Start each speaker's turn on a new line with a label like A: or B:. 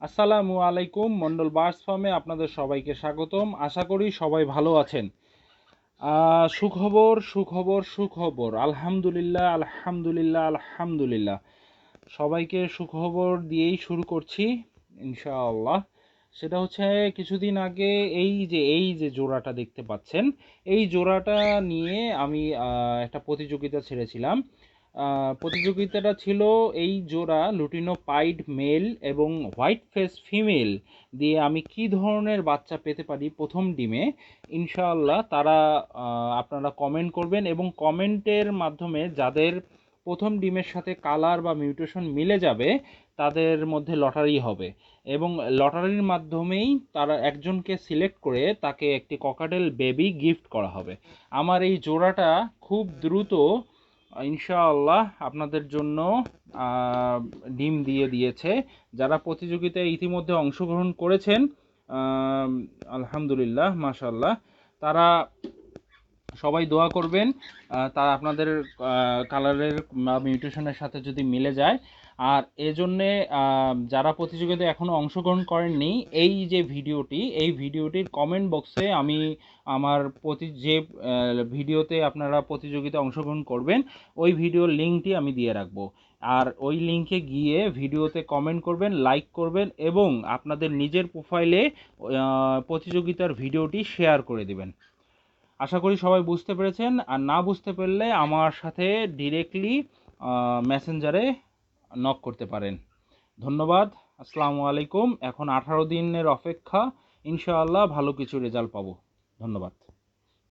A: আসসালামু আলাইকুম। মন্ডল বার্ডস ফার্মে আপনাদের সবাইকে স্বাগতম। আশা করি সবাই ভালো আছেন। সুখবর সুখবর সুখবর, আলহামদুলিল্লাহ আলহামদুলিল্লাহ আলহামদুলিল্লাহ। সবাইকে সুখবর দিয়েই শুরু করছি ইনশাআল্লাহ। সেটা হচ্ছে কিছুদিন আগে এই যে জোড়াটা দেখতে পাচ্ছেন, এই জোড়াটা নিয়ে আমি একটা প্রতিযোগিতা ছেড়েছিলাম। প্রতিযোগিতাটা ছিল এই জোড়া লুটিনো পাইড মেল এবং হোয়াইট ফেস ফিমেল দিয়ে আমি কি ধরনের বাচ্চা পেতে পারি প্রথম ডিমে। ইনশাআল্লাহ তারা আপনারা কমেন্ট করবেন এবং কমেন্টের মাধ্যমে যাদের প্রথম ডিমের সাথে কালার বা মিউটেশন মিলে যাবে তাদের মধ্যে লটারি হবে এবং লটারির মাধ্যমেই তারা একজনকে সিলেক্ট করে তাকে একটি ককাটেল বেবি গিফট করা হবে। আমার এই জোড়াটা খুব দ্রুত ইনশাআল্লাহ আপনাদের জন্য ডিম দিয়েছে। যারা প্রতিযোগিতায় ইতিমধ্যে অংশগ্রহণ করেছেন আলহামদুলিল্লাহ মাশাআল্লাহ, তারা সবাই দোয়া করবেন তারা আপনাদের কালারের বা মিউটেশনের সাথে যদি মিলে যায়। আর এজন্যে যারা প্রতিযোগিতায় এখনও অংশগ্রহণ করেননি, এই ভিডিওটির কমেন্ট বক্সে আমি আমার যে ভিডিওতে আপনারা প্রতিযোগিতায় অংশগ্রহণ করবেন ওই ভিডিওর লিঙ্কটি আমি দিয়ে রাখবো। আর ওই লিঙ্কে গিয়ে ভিডিওতে কমেন্ট করবেন, লাইক করবেন এবং আপনাদের নিজের প্রোফাইলে প্রতিযোগিতার ভিডিওটি শেয়ার করে দেবেন। আশা করি সবাই বুঝতে পেরেছেন। আর না বুঝতে পারলে আমার সাথে ডিরেক্টলি মেসেঞ্জারে নক করতে পারেন। ধন্যবাদ। আসসালামু আলাইকুম। এখন 18 দিনের অপেক্ষা, ইনশাআল্লাহ ভালো কিছু রেজাল্ট পাবো। ধন্যবাদ।